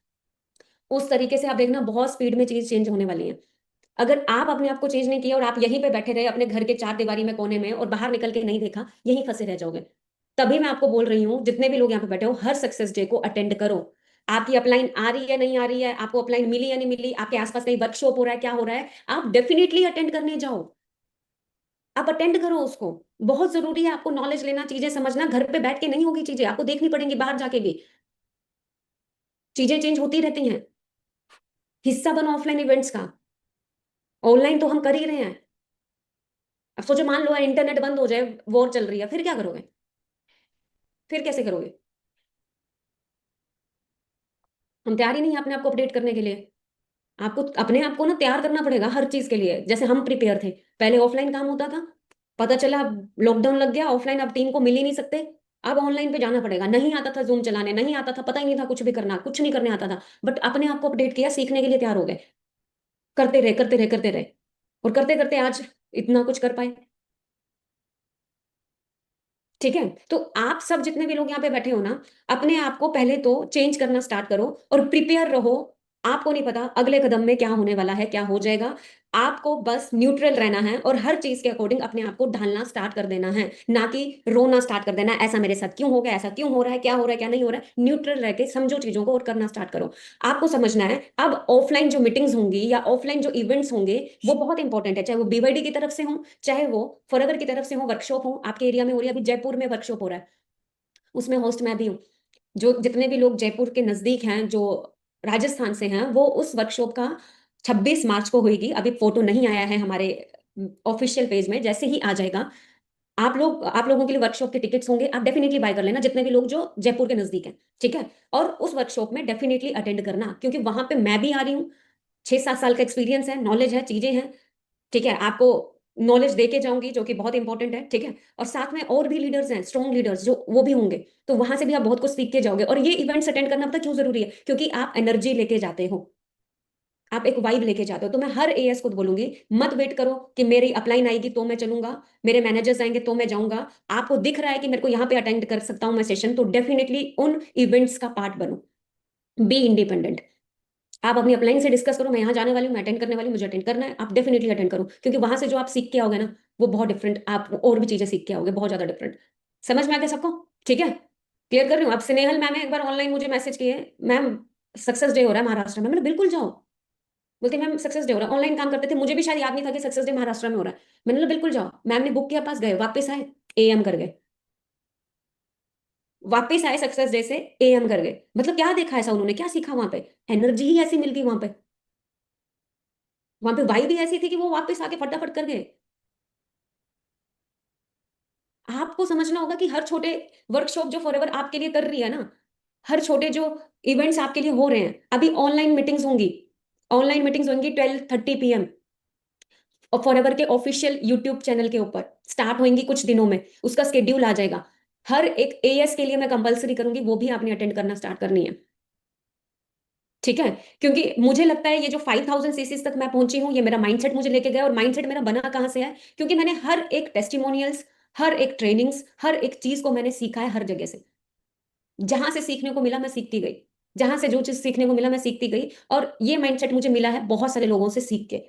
उस तरीके से आप देखना बहुत स्पीड में चीज चेंज होने वाली है। अगर आप अपने आप को चेंज नहीं किया और आप यहीं पे बैठे रहे अपने घर के चार दीवारी में कोने में और बाहर निकल के नहीं देखा, यहीं फंसे रह जाओगे। तभी मैं आपको बोल रही हूँ, जितने भी लोग यहाँ पे बैठे हो, हर सक्सेस डे को अटेंड करो। आपकी अपलाइन आ रही है नहीं आ रही है, आपको अपलाइन मिली या नहीं मिली, आपके आसपास कहीं वर्कशॉप हो रहा है, क्या हो रहा है, आप डेफिनेटली अटेंड करने जाओ। आप अटेंड करो उसको। बहुत जरूरी है आपको नॉलेज लेना, चीजें समझना। घर पे बैठ के नहीं होगी चीजें, आपको देखनी पड़ेंगी, बाहर जाके भी चीजें चेंज होती रहती हैं। हिस्सा बनो ऑफलाइन इवेंट्स का। ऑनलाइन तो हम कर ही रहे हैं। अब सोचो मान लो इंटरनेट बंद हो जाए, वॉर चल रही है, फिर क्या करोगे? फिर कैसे करोगे? हम तैयार ही नहीं है अपने आप को अपडेट करने के लिए। आपको अपने आप को ना तैयार करना पड़ेगा हर चीज के लिए। जैसे हम प्रिपेयर थे, पहले ऑफलाइन काम होता था, पता चला लॉकडाउन लग गया, ऑफलाइन अब टीम को मिल ही नहीं सकते, अब ऑनलाइन पे जाना पड़ेगा। नहीं आता था जूम चलाने, नहीं आता था, पता ही नहीं था कुछ भी करना, कुछ नहीं करने आता था, बट अपने आप को अपडेट किया, सीखने के लिए तैयार हो गए, करते रहे करते रहे करते रहे, और करते करते आज इतना कुछ कर पाए। ठीक है, तो आप सब जितने भी लोग यहाँ पे बैठे हो ना, अपने आप को पहले तो चेंज करना स्टार्ट करो और प्रिपेयर रहो। आपको नहीं पता अगले कदम में क्या होने वाला है, क्या हो जाएगा। आपको बस न्यूट्रल रहना है और हर चीज के अकॉर्डिंग अपने आप को ढालना स्टार्ट कर देना है, ना कि रोना स्टार्ट कर देना है, ऐसा मेरे साथ क्यों हो गया, ऐसा क्यों हो रहा है, क्या हो रहा है, क्या नहीं हो रहा है। न्यूट्रल रह के समझो चीजों को और करना स्टार्ट करो। आपको समझना है अब ऑफलाइन जो मीटिंग्स होंगी या ऑफलाइन जो इवेंट्स होंगे, वो बहुत इंपॉर्टेंट है, चाहे वो बीवाईडी की तरफ से हो, चाहे वो फॉरएवर की तरफ से हो, वर्कशॉप हो आपके एरिया में हो रही है। अभी जयपुर में वर्कशॉप हो रहा है, उसमें होस्ट मैं भी हूँ। जो जितने भी लोग जयपुर के नजदीक हैं, जो राजस्थान से हैं, वो उस वर्कशॉप का 26 मार्च को होगी। अभी फोटो नहीं आया है हमारे ऑफिशियल पेज में, जैसे ही आ जाएगा आप लोगों के लिए वर्कशॉप के टिकट्स होंगे, आप डेफिनेटली बाय कर लेना, जितने भी लोग जो जयपुर के नजदीक हैं, ठीक है। और उस वर्कशॉप में डेफिनेटली अटेंड करना, क्योंकि वहां पे मैं भी आ रही हूँ, 6-7 साल का एक्सपीरियंस है, नॉलेज है, चीजें हैं, ठीक है। आपको नॉलेज दे के जाऊंगी, जो कि बहुत इंपॉर्टेंट है, ठीक है। और साथ में और भी लीडर्स हैं, स्ट्रॉन्ग लीडर्स, जो वो भी होंगे, तो वहां से भी आप बहुत कुछ सीख के जाओगे। और ये इवेंट्स अटेंड करना पता क्यों जरूरी है? क्योंकि आप एनर्जी लेके जाते हो, आप एक वाइब लेके जाते हो। तो मैं हर एएस को बोलूंगी, मत वेट करो कि मेरी अपलाइन आएगी तो मैं चलूंगा, मेरे मैनेजर्स आएंगे तो मैं जाऊंगा। आपको दिख रहा है कि मेरे को यहाँ पे अटेंड कर सकता हूँ मैं सेशन, तो डेफिनेटली उन इवेंट्स का पार्ट बनो, बी इंडिपेंडेंट। आप अपनी अपलाइन से डिस्कस करो, मैं यहाँ जाने वाली हूँ, मैं अटेंड करने वाली हूँ, मुझे अटेंड करना है, आप डेफिनेटली अटेंड करो, क्योंकि वहां से जो आप सीख के आओगे ना, वो बहुत डिफरेंट, आप और भी चीजें सीख के आओगे, बहुत ज्यादा डिफरेंट। समझ में आ गया सबको? ठीक है, क्लियर कर रही हूँ। अब स्नेहल मैम एक बार ऑनलाइन मुझे मैसेज किए, मैम सक्सेस डे हो रहा है महाराष्ट्र में। मैंने बिल्कुल जाओ, बोलते मैम सक्सेस डे हो रहा है, ऑनलाइन काम करते थे, मुझे भी शायद याद नहीं था कि सक्सेस डे महाराष्ट्र में हो रहा है। मैंने बोला बिल्कुल जाओ। मैम ने बुक किया, पास गए, वापस आए, एएम कर गए, वापस आए सक्सेस डे से, एएम कर गए। मतलब क्या देखा ऐसा उन्होंने, क्या सीखा वहां पे? एनर्जी ही ऐसी मिल गई वहां पे वाइब भी ऐसी थी कि वो वापस आके फटाफट कर गए। आपको समझना होगा कि हर छोटे वर्कशॉप जो फॉरएवर आपके लिए कर रही है ना, हर छोटे जो इवेंट्स आपके लिए हो रहे हैं, अभी ऑनलाइन मीटिंग्स होंगी, ऑनलाइन मीटिंग्स होंगी 12:30 PM, और फॉरएवर के ऑफिशियल यूट्यूब चैनल के ऊपर स्टार्ट होंगी कुछ दिनों में, उसका स्केड्यूल आ जाएगा। हर एक एएस के लिए मैं कंपलसरी करूंगी, वो भी आपने अटेंड करना स्टार्ट करनी है, ठीक है। क्योंकि मुझे लगता है ये जो 5000 सीसीज तक मैं पहुंची हूँ, ये मेरा माइंडसेट मुझे लेके गया, और माइंडसेट मेरा बना कहाँ से है? क्योंकि मैंने हर एक टेस्टिमोनियल्स, हर एक ट्रेनिंग्स, हर एक चीज को मैंने सीखा है, हर जगह से, जहां से सीखने को मिला मैं सीखती गई, जहां से जो चीज सीखने को मिला मैं सीखती गई। और ये माइंडसेट मुझे मिला है बहुत सारे लोगों से सीख के।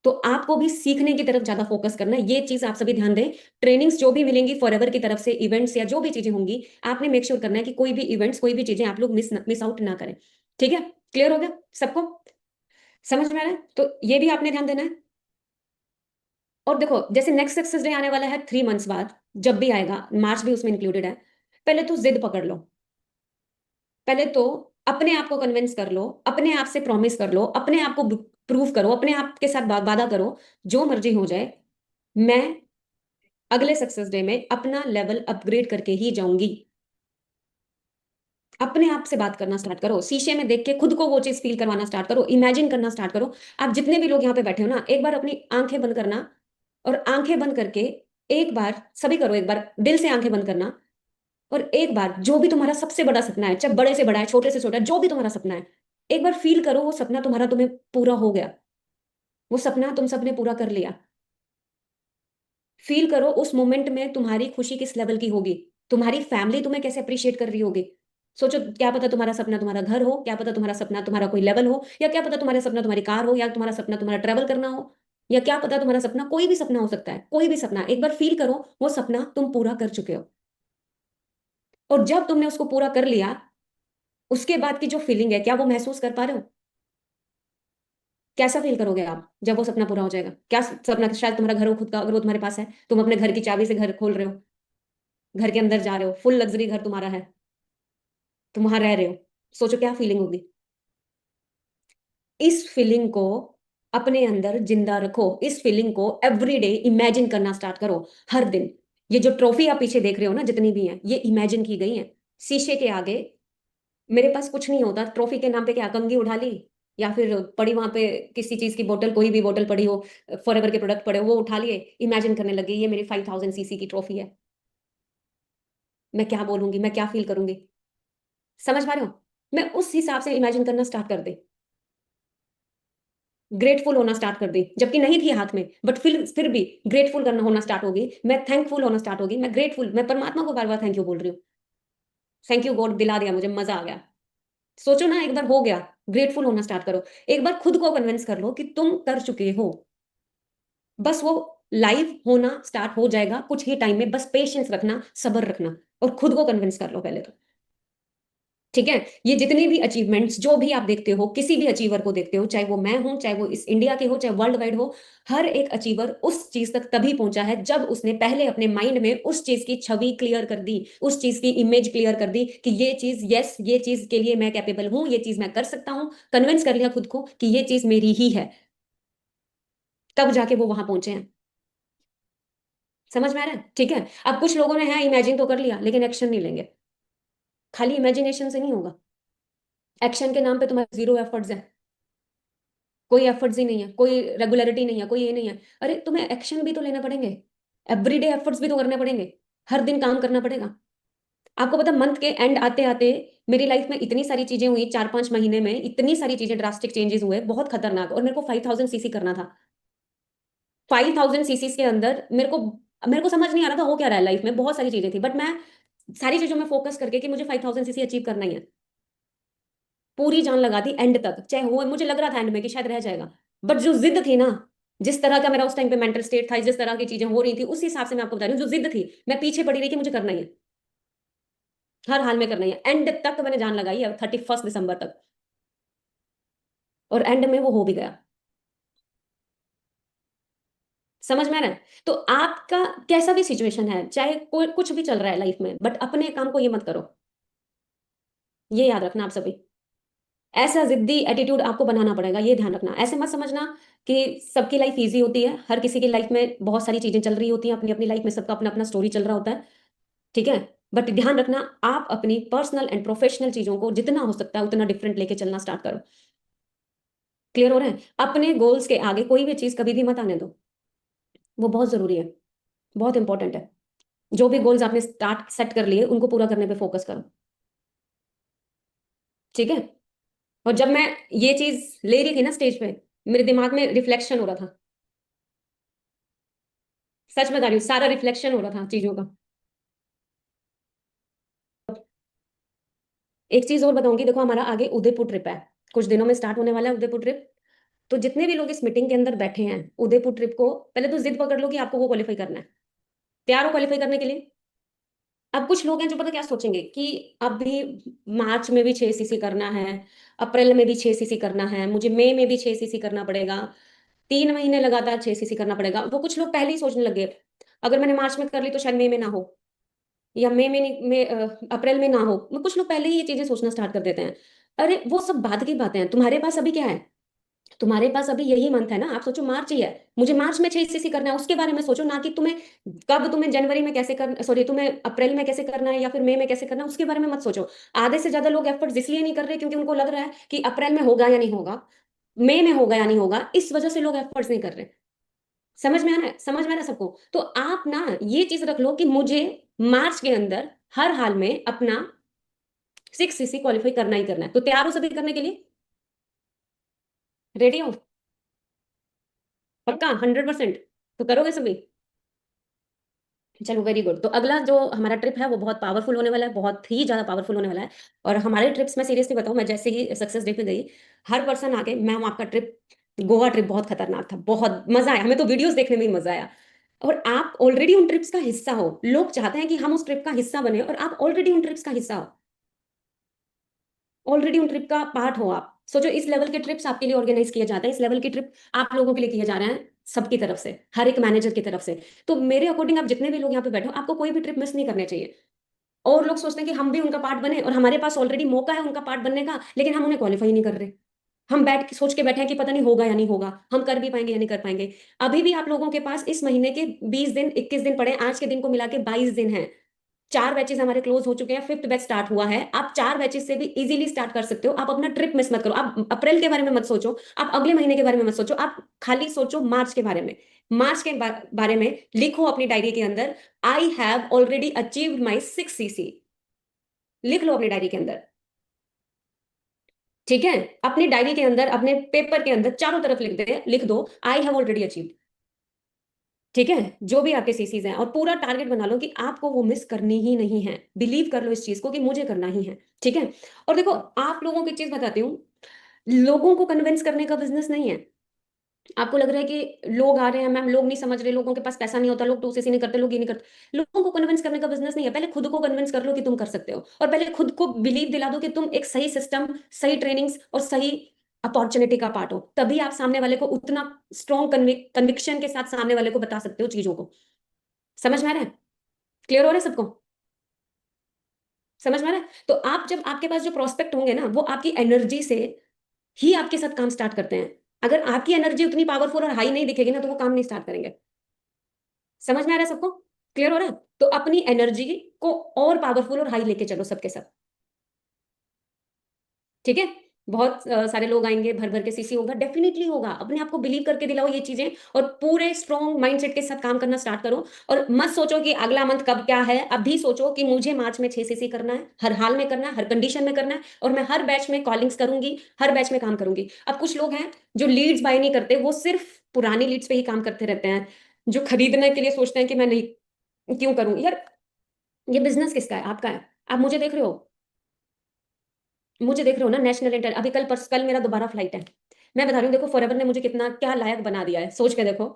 तो आपको भी सीखने की तरफ ज्यादा फोकस करना है, ये चीज आप सभी ध्यान दें। ट्रेनिंग्स जो भी मिलेंगी फॉरएवर की तरफ से, इवेंट्स या जो भी चीजें होंगी, आपने मेक श्योर करना है कि कोई भी इवेंट्स, कोई भी चीजें आप लोग मिस आउट ना करें, ठीक है। क्लियर हो गया सबको? समझ में आ रहा है? तो ये भी आपने ध्यान देना है। और देखो, जैसे नेक्स्ट सक्सेस डे आने वाला है 3 मंथ्स बाद, जब भी आएगा, मार्च भी उसमें इंक्लूडेड है। पहले तो जिद पकड़ लो, पहले तो अपने आप को कन्विंस कर लो, अपने आप से प्रॉमिस कर लो, अपने आप को प्रूव करो, अपने आप के साथ वादा करो, जो मर्जी हो जाए, मैं अगले सक्सेस डे में अपना लेवल अपग्रेड करके ही जाऊंगी। अपने आप से बात करना स्टार्ट करो, शीशे में देख के खुद को वो चीज फील करवाना स्टार्ट करो, इमेजिन करना स्टार्ट करो। आप जितने भी लोग यहाँ पे बैठे हो ना, एक बार अपनी आंखें बंद करना, और आंखें बंद करके एक बार सभी करो, एक बार दिल से आंखें बंद करना, और एक बार जो भी तुम्हारा सबसे बड़ा सपना है, चाहे बड़े से बड़ा है, छोटे से छोटा है, जो भी तुम्हारा सपना है, एक बार फील करो वो सपना तुम्हारा तुम्हें पूरा हो गया, वो सपना तुम सबने पूरा कर लिया। फील करो उस मोमेंट में तुम्हारी खुशी किस लेवल की होगी, तुम्हारी फैमिली तुम्हें कैसे अप्रिशिएट कर रही होगी। सोचो, क्या पता तुम्हारा सपना तुम्हारा घर हो, क्या पता तुम्हारा सपना तुम्हारा कोई लेवल हो, या क्या पता तुम्हारा सपना तुम्हारी कार हो, या तुम्हारा सपना तुम्हारा ट्रेवल करना हो, या क्या पता तुम्हारा सपना, कोई भी सपना हो सकता है, कोई भी सपना। एक बार फील करो वो सपना तुम पूरा कर चुके हो, और जब तुमने उसको पूरा कर लिया, उसके बाद की जो फीलिंग है, क्या वो महसूस कर पा रहे हो? कैसा फील करोगे आप जब वो सपना पूरा हो जाएगा? क्या सपना? शायद तुम्हारा घर हो खुद का, अगर वो तुम्हारे पास है, तुम अपने घर की चाबी से घर खोल रहे हो, घर के अंदर जा रहे हो, फुल लग्जरी घर तुम्हारा है, तुम वहां रह रहे हो, सोचो क्या फीलिंग होगी। इस फीलिंग को अपने अंदर जिंदा रखो, इस फीलिंग को एवरीडे इमेजिन करना स्टार्ट करो, हर दिन। ये जो ट्रॉफी आप पीछे देख रहे हो ना, जितनी भी हैं, ये इमेजिन की गई हैं शीशे के आगे। मेरे पास कुछ नहीं होता, ट्रॉफी के नाम पे क्या कंघी उठा ली, या फिर पड़ी वहां पे किसी चीज की बोतल, कोई भी बोतल पड़ी हो, फॉरएवर के प्रोडक्ट पड़े हो, वो उठा लिए, इमेजिन करने लगे ये मेरी 5000 सीसी की ट्रॉफी है, मैं क्या बोलूंगी, मैं क्या फील करूंगी। समझ पा रहे हो? मैं उस हिसाब से इमेजिन करना स्टार्ट कर दे, ग्रेटफुल होना स्टार्ट कर दी, जबकि नहीं थी हाथ में, बट फिर भी ग्रेटफुल करना होना स्टार्ट होगी, मैं थैंकफुल होना स्टार्ट होगी, मैं ग्रेटफुल, मैं परमात्मा को बार बार थैंक यू बोल रही हूँ। थैंक यू गॉड, दिला दिया मुझे, मजा आ गया। सोचो ना, एक बार हो गया, ग्रेटफुल होना स्टार्ट करो, एक बार खुद को कन्विंस कर लो कि तुम कर चुके हो, बस वो लाइव होना स्टार्ट हो जाएगा कुछ ही टाइम में, बस पेशेंस रखना, सब्र रखना, और खुद को कन्विंस कर लो पहले तो। ठीक है। ये जितनी भी अचीवमेंट्स जो भी आप देखते हो, किसी भी अचीवर को देखते हो, चाहे वो मैं हूं, चाहे वो इस इंडिया के हो, चाहे वर्ल्ड वाइड हो, हर एक अचीवर उस चीज तक तभी पहुंचा है जब उसने पहले अपने माइंड में उस चीज की छवि क्लियर कर दी, उस चीज की इमेज क्लियर कर दी कि ये चीज, यस, ये चीज के लिए मैं कैपेबल हूं, ये चीज मैं कर सकता हूं, कन्विंस कर लिया खुद को कि ये चीज मेरी ही है। तब जाके वो वहां पहुंचे हैं। समझ में आ रहा है? ठीक है। अब कुछ लोगों ने है इमेजिन तो कर लिया लेकिन एक्शन नहीं लेंगे। खाली इमेजिनेशन से नहीं होगा। एक्शन के नाम पे तुम्हारे जीरो एफर्ट्स है, कोई एफर्ट्स ही नहीं है, कोई रेगुलरिटी नहीं है, कोई ये नहीं है। अरे तुम्हें एक्शन भी तो लेना पड़ेंगे, एवरीडे एफर्ट्स भी तो करने पड़ेंगे, हर दिन काम करना पड़ेगा। आपको पता, मंथ के एंड आते आते मेरी लाइफ में इतनी सारी चीजें हुई, 4-5 महीने में इतनी सारी चीजें, ड्रास्टिक चेंजेस हुए, बहुत खतरनाक। और मेरे को 5000 सीसी करना था। 5000 सीसी के अंदर मेरे को समझ नहीं आ रहा था हो क्या रहा है लाइफ में, बहुत सारी चीजें थी, बट मैं सारी चीजों में फोकस करके कि मुझे 5000 सीसी अचीव करना ही है, पूरी जान लगा दी एंड तक। चाहे हो, मुझे लग रहा था एंड में कि शायद रह जाएगा, बट जो जिद थी ना, जिस तरह का मेरा उस टाइम पे मेंटल स्टेट था, जिस तरह की चीजें हो रही थी, उस हिसाब से मैं आपको बता रही हूँ, जो जिद थी, मैं पीछे पड़ी रही कि मुझे करना ही है, हर हाल में करना ही है। एंड तक मैंने जान लगाई है, 31 दिसंबर तक, और एंड में वो हो भी गया। समझ में आ रहा है? तो आपका कैसा भी सिचुएशन है, चाहे कोई कुछ भी चल रहा है लाइफ में, बट अपने काम को ये मत करो। ये याद रखना आप सभी। ऐसा जिद्दी एटीट्यूड आपको बनाना पड़ेगा, ये ध्यान रखना। ऐसे मत समझना कि सबकी लाइफ इजी होती है, हर किसी की लाइफ में बहुत सारी चीजें चल रही होती हैं, अपनी अपनी लाइफ में सबका अपना अपना स्टोरी चल रहा होता है। ठीक है। बट ध्यान रखना, आप अपनी पर्सनल एंड प्रोफेशनल चीजों को जितना हो सकता है उतना डिफरेंट लेके चलना स्टार्ट करो। क्लियर हो रहा है? अपने गोल्स के आगे कोई भी चीज कभी भी मत आने दो, वो बहुत जरूरी है, बहुत इंपॉर्टेंट है। जो भी गोल्स आपने स्टार्ट सेट कर लिए उनको पूरा करने पे फोकस करो। ठीक है। और जब मैं ये चीज ले रही थी ना स्टेज पे, मेरे दिमाग में रिफ्लेक्शन हो रहा था। सच बता रही हूँ, सारा रिफ्लेक्शन हो रहा था चीजों का। एक चीज और बताऊंगी, देखो हमारा आगे उदयपुर ट्रिप है, कुछ दिनों में स्टार्ट होने वाला है उदयपुर ट्रिप। तो जितने भी लोग इस मीटिंग के अंदर बैठे हैं, उदयपुर ट्रिप को पहले तो जिद पकड़ लो कि आपको वो क्वालिफाई करना है। तैयार हो क्वालिफाई करने के लिए? अब कुछ लोग हैं जो पता क्या सोचेंगे कि अभी मार्च में भी 6 सीसी करना है, अप्रैल में भी 6 सीसी करना है, मुझे मई में भी 6 सीसी करना पड़ेगा, 3 महीने लगातार 6 सीसी करना पड़ेगा। वो कुछ लोग पहले ही सोचने लगे, अगर मैंने मार्च में कर ली तो शायद मई में ना हो, या मई में नहीं, अप्रैल में ना हो। वो कुछ लोग पहले ही ये चीजें सोचना स्टार्ट कर देते हैं। अरे वो सब बाद की बातें हैं, तुम्हारे पास अभी क्या है? तुम्हारे पास अभी यही मंथ है ना, आप सोचो मार्च ही है, मुझे मार्च में 6 सीसी करना है, उसके बारे में सोचो ना कि तुम्हें कब, तुम्हें जनवरी में कैसे कर, सॉरी, तुम्हें अप्रैल में कैसे करना है या फिर मई में कैसे करना है, उसके बारे में मत सोचो। आधे से ज्यादा लोग एफर्ट्स इसलिए नहीं कर रहे क्योंकि उनको लग रहा है कि अप्रैल में होगा या नहीं होगा, मई में होगा या नहीं होगा, इस वजह से लोग एफर्ट्स नहीं कर रहे। समझ में आ रहा है? समझ में आ रहा है सबको? तो आप ना ये चीज रख लो कि मुझे मार्च के अंदर हर हाल में अपना 6 सीसी क्वालिफाई करना ही करना है। तो तैयार हो सभी करने के लिए? रेडी हो? पक्का 100%? तो करोगे सभी? चलो वेरी गुड। तो अगला जो हमारा ट्रिप है वो बहुत पावरफुल होने वाला है, बहुत ही ज्यादा पावरफुल होने वाला है। और हमारे ट्रिप्स में सीरियसली बताऊं, मैं जैसे ही सक्सेस डे पे गई, हर पर्सन आके, मैम आपका ट्रिप, गोवा ट्रिप बहुत खतरनाक था, बहुत मजा आया, हमें तो वीडियोस देखने में ही मजा आया। और आप ऑलरेडी उन ट्रिप्स का हिस्सा हो, लोग चाहते हैं कि हम उस ट्रिप का हिस्सा बने, और आप ऑलरेडी उन ट्रिप्स का हिस्सा हो, ऑलरेडी उन ट्रिप का पार्ट हो। आप सोचो, इस लेवल के ट्रिप्स आपके लिए ऑर्गेनाइज किए जाते हैं, इस लेवल के ट्रिप आप लोगों के लिए किए जा रहे हैं, सबकी तरफ से, हर एक मैनेजर की तरफ से। तो मेरे अकॉर्डिंग आप जितने भी लोग यहाँ पे बैठे हो, आपको कोई भी ट्रिप मिस नहीं करने चाहिए। और लोग सोचते हैं कि हम भी उनका पार्ट बने, और हमारे पास ऑलरेडी मौका है उनका पार्ट बनने का, लेकिन हम उन्हें क्वालिफाई नहीं कर रहे। हम बैठ के सोच के बैठे हैं कि पता नहीं होगा या नहीं होगा, हम कर भी पाएंगे या नहीं कर पाएंगे। अभी भी आप लोगों के पास इस महीने के 20 दिन, 21 दिन पड़े, आज के दिन को मिला के 22 दिन है। 4 बैचेस हमारे क्लोज हो चुके हैं, फिफ्थ बैच स्टार्ट हुआ है। आप 4 बैचेस से भी इजीली स्टार्ट कर सकते हो। आप अपना ट्रिप मिस मत करो, आप अप्रैल के बारे में मत सोचो, आप अगले महीने के बारे में मत सोचो, आप खाली सोचो मार्च के बारे में। मार्च के बारे में लिखो अपनी डायरी के अंदर, I have already achieved my 6 CC. लिख लो अपनी डायरी के अंदर। ठीक है। अपनी डायरी के अंदर, अपने पेपर के अंदर चारों तरफ लिख दो, आई हैव ऑलरेडी अचीव्ड। ठीक है। जो भी आपके सीसीज हैं, और पूरा टारगेट बना लो कि आपको वो मिस करनी ही नहीं है। बिलीव कर लो इस चीज को कि मुझे करना ही है। ठीक है। और देखो, आप लोगों की चीज बताती हूँ, लोगों को कन्विंस करने का बिजनेस नहीं है। आपको लग रहा है कि लोग आ रहे हैं मैम, लोग नहीं समझ रहे, लोगों के पास पैसा नहीं होता, लोग टू सीसी नहीं करते, लोग ये नहीं करते। लोगों को कन्विंस करने का बिजनेस नहीं है, पहले खुद को कन्विंस कर लो कि तुम कर सकते हो, और पहले खुद को बिलीव दिला दो कि तुम एक सही सिस्टम, सही ट्रेनिंग्स और सही अपॉर्चुनिटी का पार्ट हो। तभी आप सामने वाले को उतना स्ट्रॉन्ग कन्विक्शन के साथ सामने वाले को बता सकते हो चीजों को। समझ में आ रहा है? क्लियर हो रहा है सबको? समझ में आ रहा है? तो आप जब आपके पास जो प्रोस्पेक्ट होंगे ना, वो आपकी एनर्जी से ही आपके साथ काम स्टार्ट करते हैं। अगर आपकी एनर्जी उतनी पावरफुल और हाई नहीं दिखेगी ना, तो वो काम नहीं स्टार्ट करेंगे। समझ में आ रहा है सबको? क्लियर हो रहा है? तो अपनी एनर्जी को और पावरफुल और हाई लेके चलो सबके साथ। ठीक है? बहुत सारे लोग आएंगे, भर भर के सीसी होगा, डेफिनेटली होगा। अपने आप को बिलीव करके दिलाओ ये चीजें, और पूरे स्ट्रॉन्ग माइंडसेट के साथ काम करना स्टार्ट करो। और मत सोचो कि अगला मंथ कब क्या है, अभी सोचो कि मुझे मार्च में 6 सीसी करना है, हर हाल में करना है, हर कंडीशन में करना है, और मैं हर बैच में कॉलिंग्स करूंगी, हर बैच में काम करूंगी। अब कुछ लोग हैं जो लीड्स बाय नहीं करते, वो सिर्फ पुरानी लीड्स पे ही काम करते रहते हैं, जो खरीदने के लिए सोचते हैं कि मैं नहीं क्यों करूं यार। ये बिजनेस किसका है? आपका है। आप मुझे देख रहे हो, मुझे देख रहे हो ना, नेशनल इंटर, अभी कल मेरा दोबारा फ्लाइट है। मैं बता रही हूँ, देखो फॉरएवर ने मुझे कितना क्या लायक बना दिया है, सोच के देखो।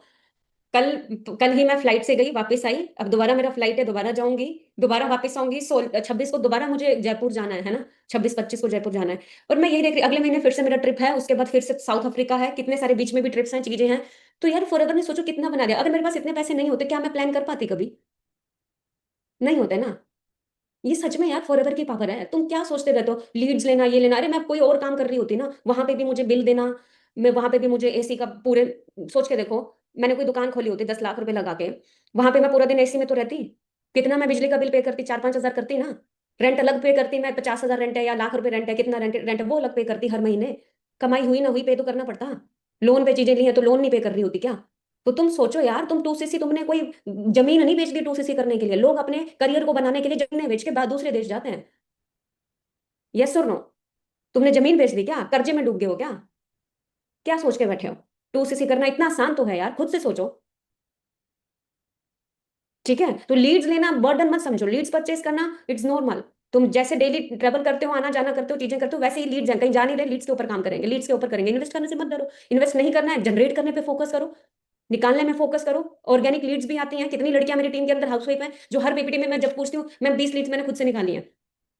कल कल ही मैं फ्लाइट से गई, वापस आई, अब दोबारा मेरा फ्लाइट है, दोबारा जाऊंगी, दोबारा वापस आऊंगी। 26 को दोबारा मुझे जयपुर जाना है ना, 26-25 को जयपुर जाना है। और मैं यही देख रही, अगले महीने फिर से मेरा ट्रिप है, उसके बाद फिर से साउथ अफ्रीका है, कितने सारे बीच में भी ट्रिप्स हैं, चीजें हैं। तो यार फॉरएवर ने सोचो कितना बना दिया। अगर मेरे पास इतने पैसे नहीं होते, क्या मैं प्लान कर पाती कभी? नहीं होते ना। ये सच में यार फॉरएवर की पावर है। तुम क्या सोचते रहते हो लीड्स लेना ये लेना, अरे मैं कोई और काम कर रही होती ना, वहां पे भी मुझे बिल देना, मैं वहां पे भी मुझे एसी का पूरे, सोच के देखो, मैंने कोई दुकान खोली होती 10 लाख रुपए लगा के, वहां पे मैं पूरा दिन एसी में तो रहती। कितना मैं बिजली का बिल पे करती? 4-5 हजार करती ना। रेंट अलग पे करती मैं, 50 हजार रेंट है या लाख रुपए रेंट है, कितना रेंट रेंट है वो अलग पे करती हर महीने। कमाई हुई ना हुई पे तो करना पड़ता। लोन पे चीजें ली है तो लोन नहीं पे कर रही होती क्या? तो तुम सोचो यार, तुम टू सीसी, तुमने कोई जमीन नहीं बेच दी टू सीसी करने के लिए। लोग अपने करियर को बनाने के लिए जमीनें बेच के बाद दूसरे देश जाते हैं। यस और नो? तुमने जमीन बेच दी क्या? कर्जे में डूब गए हो क्या? क्या सोच के बैठे हो? टू सीसी करना इतना आसान तो है यार, खुद से सोचो। ठीक है? तो लीड्स लेना बर्डन मत समझो, लीड्स परचेज करना इट्स नॉर्मल। तुम जैसे डेली ट्रेवल करते हो, आना जाना करते हो, चीजें करते हो, वैसे ही लीड्स हैं, कहीं जा नहीं रहे, लीड्स के ऊपर काम करेंगे, लीड्स के ऊपर करेंगे। इन्वेस्ट करने से मत डरो, इन्वेस्ट नहीं करना है, जनरेट करने पे फोकस करो, निकालने में फोकस करो। ऑर्गेनिक लीड्स भी आती हैं, कितनी लड़कियां मेरी टीम के अंदर हाउसवाइफ हैं, जो हर पीपीटी में मैं जब पूछती हूँ, मैं 20 लीड्स मैंने खुद से निकाली है,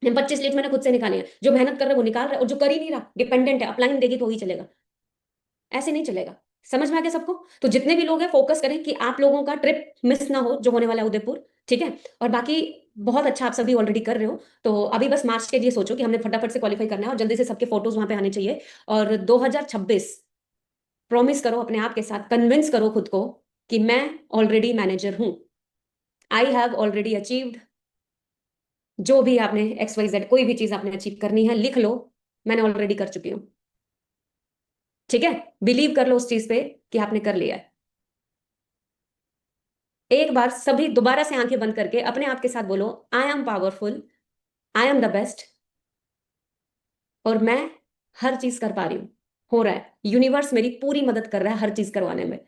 25 लीड्स मैंने खुद से निकाली है। जो मेहनत कर रहा है वो निकाल रहा है, और जो कर ही नहीं रहा डिपेंडेंट है, अपलाइन देगी तो ही चलेगा, ऐसे नहीं चलेगा। समझ में आ गया सबको? तो जितने भी लोग हैं फोकस करें कि आप लोगों का ट्रिप मिस ना हो जो होने वाला है उदयपुर। ठीक है? और बाकी बहुत अच्छा, आप सभी ऑलरेडी कर रहे हो, तो अभी बस मार्च के लिए सोचो कि हमने फटाफट से क्वालिफाई करना है, और जल्दी से सबके फोटोज वहां पे आने चाहिए। और 2026 प्रॉमिस करो अपने आप के साथ, कन्विंस करो खुद को कि मैं ऑलरेडी मैनेजर हूं, आई हैव ऑलरेडी अचीव्ड। जो भी आपने XYZ कोई भी चीज आपने अचीव करनी है, लिख लो, मैंने ऑलरेडी कर चुकी हूँ। ठीक है? बिलीव कर लो उस चीज पे कि आपने कर लिया है। एक बार सभी दोबारा से आंखें बंद करके अपने आप के साथ बोलो, I am powerful, I am the best, और मैं हर चीज कर पा रही हूं, हो रहा है, यूनिवर्स मेरी पूरी मदद कर रहा है हर चीज करवाने में।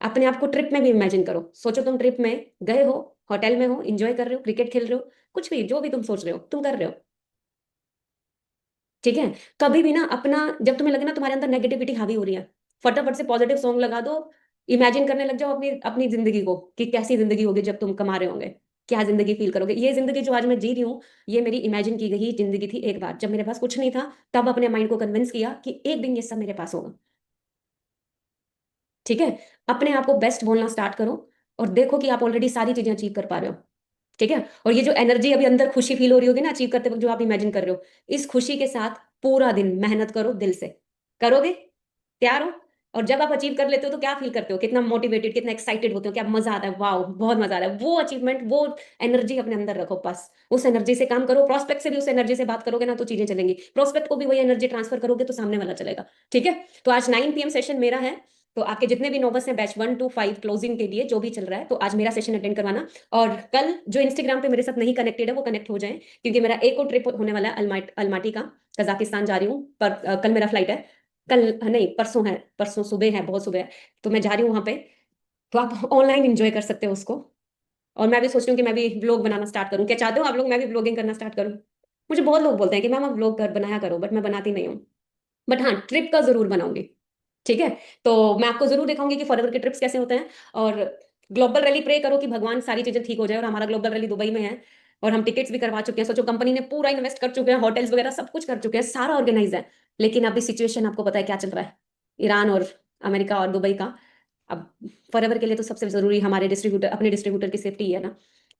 अपने आप को ट्रिप में भी इमेजिन करो, सोचो तुम ट्रिप में गए हो, होटल में हो, एंजॉय कर रहे हो, क्रिकेट खेल रहे हो, कुछ भी जो भी तुम सोच रहे हो तुम कर रहे हो। ठीक है? कभी भी ना अपना, जब तुम्हें लगे ना तुम्हारे अंदर नेगेटिविटी हावी हो रही है, फटाफट से पॉजिटिव सॉन्ग लगा दो, इमेजिन करने लग जाओ अपनी अपनी जिंदगी को कि कैसी जिंदगी होगी जब तुम कमा रहे होंगे, क्या जिंदगी फील करोगे। ये जिंदगी जो आज मैं जी रही हूँ, ये मेरी इमेजिन की गई जिंदगी थी एक बार, जब मेरे पास कुछ नहीं था, तब अपने माइंड को कन्विंस किया कि एक दिन ये सब मेरे पास होगा। ठीक है? अपने आप को बेस्ट बोलना स्टार्ट करो, और देखो कि आप ऑलरेडी सारी चीजें अचीव कर पा रहे हो। ठीक है? और ये जो एनर्जी अभी अंदर खुशी फील हो रही होगी ना अचीव करते वक्त, जो आप इमेजिन कर रहे हो, इस खुशी के साथ पूरा दिन मेहनत करो, दिल से करोगे, तैयार हो? और जब आप अचीव कर लेते हो तो क्या फील करते हो, कितना मोटिवेटेड, कितना एक्साइटेड होते हो, क्या मजा आता है, वाओ बहुत मजा आता है। वो अचीवमेंट, वो एनर्जी अपने अंदर रखो, बस उस एनर्जी से काम करो। प्रोस्पेक्ट से भी उस एनर्जी से बात करोगे ना तो चीजें चलेंगी, प्रोस्पेक्ट को भी वही एनर्जी ट्रांसफर करोगे तो सामने वाला चलेगा। ठीक है? तो आज 9 PM सेशन मेरा है, तो आपके जितने भी नोवस हैं बैच 1 to 5 क्लोजिंग के लिए जो भी चल रहा है, तो आज मेरा सेशन अटेंड करवाना। और कल जो इंस्टाग्राम पे मेरे साथ नहीं कनेक्टेड है वो कनेक्ट हो जाएं, क्योंकि मेरा एक और ट्रिप होने वाला है अलमाटी का, कजाकिस्तान जा रही हूँ, पर कल मेरा फ्लाइट है, कल नहीं परसों है, परसों सुबह है, बहुत सुबह है, तो मैं जा रही हूँ वहां पे। तो आप ऑनलाइन एंजॉय कर सकते हो उसको। और मैं भी सोच रही हूँ कि मैं भी व्लॉग बनाना स्टार्ट करूँ। क्या चाहते हो आप लोग मैं भी व्लॉगिंग करना स्टार्ट करूँ? मुझे बहुत लोग बोलते हैं कि मैम आप व्लॉग कर बनाया करो, बट मैं बनाती नहीं हूँ। बट हाँ, ट्रिप का जरूर बनाऊंगी। ठीक है। तो मैं आपको जरूर दिखाऊंगी कि फॉरएवर के ट्रिप्स कैसे होते हैं। और ग्लोबल रैली प्रे करो कि भगवान सारी चीजें ठीक हो जाए। और हमारा ग्लोबल रैली दुबई में है और हम टिकट्स भी करवा चुके हैं। सोचो, कंपनी ने पूरा इन्वेस्ट कर चुके हैं, होटल्स वगैरह सब कुछ कर चुके हैं, सारा ऑर्गेनाइज है। लेकिन अभी सिचुएशन आपको पता है क्या चल रहा है, ईरान और अमेरिका और दुबई का। अब फॉरएवर के लिए तो सबसे जरूरी हमारे डिस्ट्रीब्यूटर, अपने डिस्ट्रीब्यूटर की सेफ्टी है ना।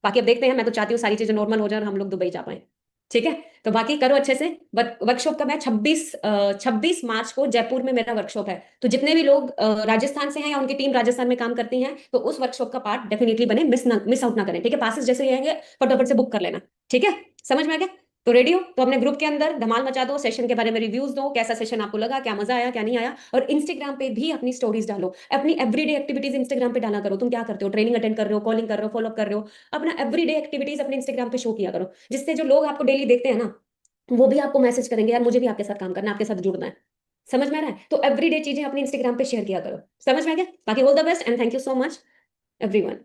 बाकी अब देखते हैं, मैं तो चाहती हूँ सारी चीजें नॉर्मल हो जाए और हम लोग दुबई जा पाए। ठीक है। तो बाकी करो अच्छे से। वर्कशॉप कब है? 26 मार्च को जयपुर में मेरा वर्कशॉप है। तो जितने भी लोग राजस्थान से हैं या उनकी टीम राजस्थान में काम करती हैं, तो उस वर्कशॉप का पार्ट डेफिनेटली बने, मिस आउट ना करें। ठीक है। पासेस जैसे ही आएंगे फटाफट से बुक कर लेना। ठीक है। समझ में आ गया? तो रेडी हो तो अपने ग्रुप के अंदर धमाल मचा दो, सेशन के बारे में रिव्यूज दो, कैसा सेशन आपको लगा, क्या मजा आया क्या नहीं आया। और इंस्टाग्राम पे भी अपनी स्टोरीज डालो, अपनी एवरीडे एक्टिविटीज इंस्टाग्राम पे डाला करो। तुम क्या करते हो? ट्रेनिंग अटेंड कर रहे हो, कॉलिंग कर रहे हो, फॉलो कर रहे हो, अपना एवरीडे एक्टिविटीज अपने इंस्टाग्राम पे शो किया करो, जिससे जो लोग आपको डेली देखते हैं ना, वो भी आपको मैसेज करेंगे, यार मुझे भी आपके साथ काम करना है, आपके साथ जुड़ना है। समझ में आ रहा है? तो एवरीडे चीजें अपनी इंस्टाग्राम पे शेयर किया करो। समझ में आ गया? बाकी all the best and thank you so much everyone.